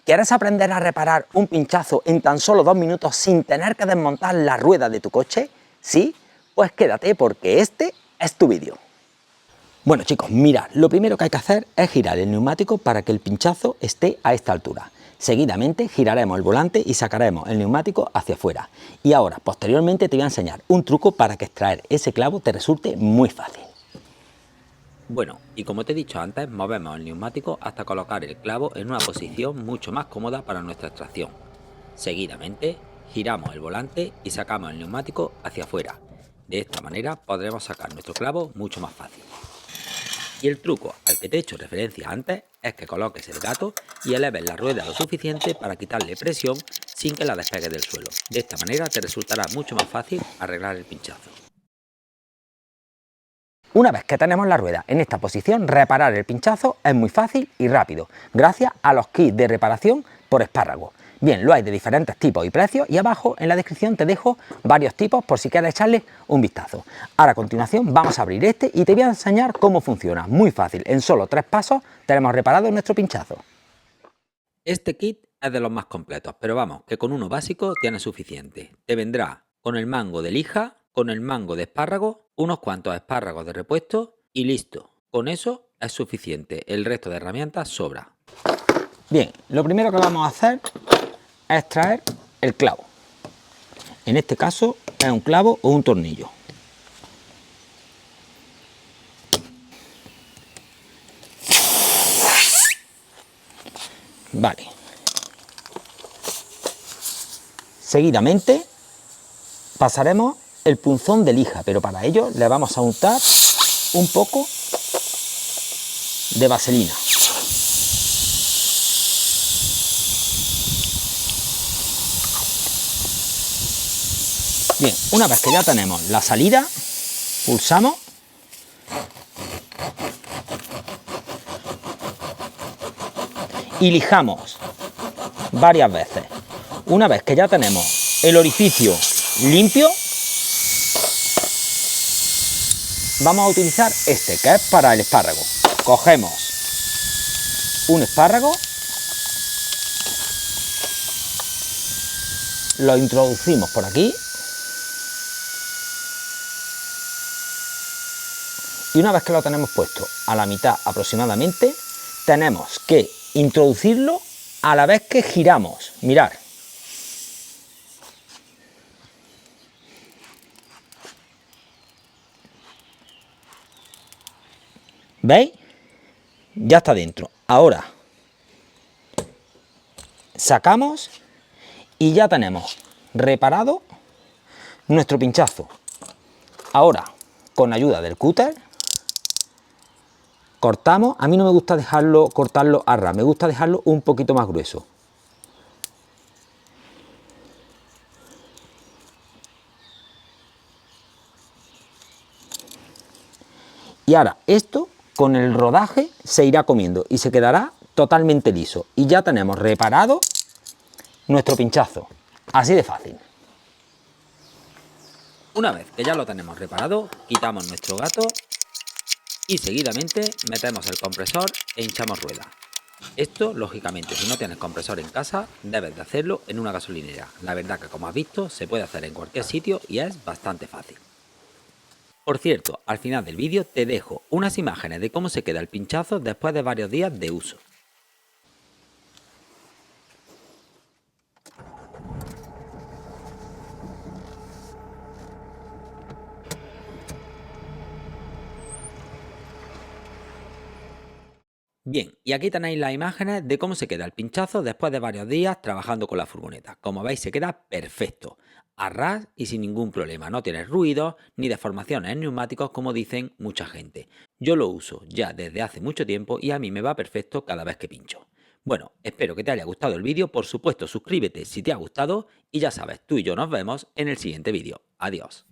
¿Quieres aprender a reparar un pinchazo en tan solo 2 minutos sin tener que desmontar la rueda de tu coche? ¿Sí? Pues quédate porque este es tu vídeo. Bueno chicos, mirad, lo primero que hay que hacer es girar el neumático para que el pinchazo esté a esta altura. Seguidamente giraremos el volante y sacaremos el neumático hacia afuera. Y ahora, posteriormente, te voy a enseñar un truco para que extraer ese clavo te resulte muy fácil. Bueno, y como te he dicho antes, movemos el neumático hasta colocar el clavo en una posición mucho más cómoda para nuestra extracción. Seguidamente, giramos el volante y sacamos el neumático hacia afuera. De esta manera podremos sacar nuestro clavo mucho más fácil. Y el truco al que te he hecho referencia antes es que coloques el gato y eleves la rueda lo suficiente para quitarle presión sin que la despegues del suelo. De esta manera te resultará mucho más fácil arreglar el pinchazo. Una vez que tenemos la rueda en esta posición, reparar el pinchazo es muy fácil y rápido, gracias a los kits de reparación por espárrago. Bien, lo hay de diferentes tipos y precios y abajo en la descripción te dejo varios tipos por si quieres echarle un vistazo. Ahora a continuación vamos a abrir este y te voy a enseñar cómo funciona. Muy fácil, en solo 3 pasos tenemos reparado nuestro pinchazo. Este kit es de los más completos, pero vamos, que con uno básico tienes suficiente. Te vendrá con el mango de lija, con el mango de espárrago, unos cuantos espárragos de repuesto y listo. Con eso es suficiente, el resto de herramientas sobra. Bien, lo primero que vamos a hacer es extraer el clavo. En este caso es un clavo o un tornillo. Vale. Seguidamente pasaremos el punzón de lija, pero para ello le vamos a untar un poco de vaselina. Bien, una vez que ya tenemos la salida, pulsamos y lijamos varias veces. Una vez que ya tenemos el orificio limpio, vamos a utilizar este que es para el espárrago. Cogemos un espárrago, lo introducimos por aquí y una vez que lo tenemos puesto a la mitad aproximadamente, tenemos que introducirlo a la vez que giramos. Mirad. ¿Veis? Ya está dentro. Ahora sacamos y ya tenemos reparado nuestro pinchazo. Ahora, con ayuda del cúter, cortamos. A mí no me gusta cortarlo a ras, me gusta dejarlo un poquito más grueso. Y ahora esto con el rodaje se irá comiendo y se quedará totalmente liso. Y ya tenemos reparado nuestro pinchazo. Así de fácil. Una vez que ya lo tenemos reparado, quitamos nuestro gato y seguidamente metemos el compresor e hinchamos rueda. Esto, lógicamente, si no tienes compresor en casa, debes de hacerlo en una gasolinera. La verdad que, como has visto, se puede hacer en cualquier sitio y es bastante fácil. Por cierto, al final del vídeo te dejo unas imágenes de cómo se queda el pinchazo después de varios días de uso. Bien, y aquí tenéis las imágenes de cómo se queda el pinchazo después de varios días trabajando con la furgoneta. Como veis, se queda perfecto, a ras y sin ningún problema. No tiene ruidos ni deformaciones en neumáticos como dicen mucha gente. Yo lo uso ya desde hace mucho tiempo y a mí me va perfecto cada vez que pincho. Bueno, espero que te haya gustado el vídeo. Por supuesto, suscríbete si te ha gustado y ya sabes, tú y yo nos vemos en el siguiente vídeo. Adiós.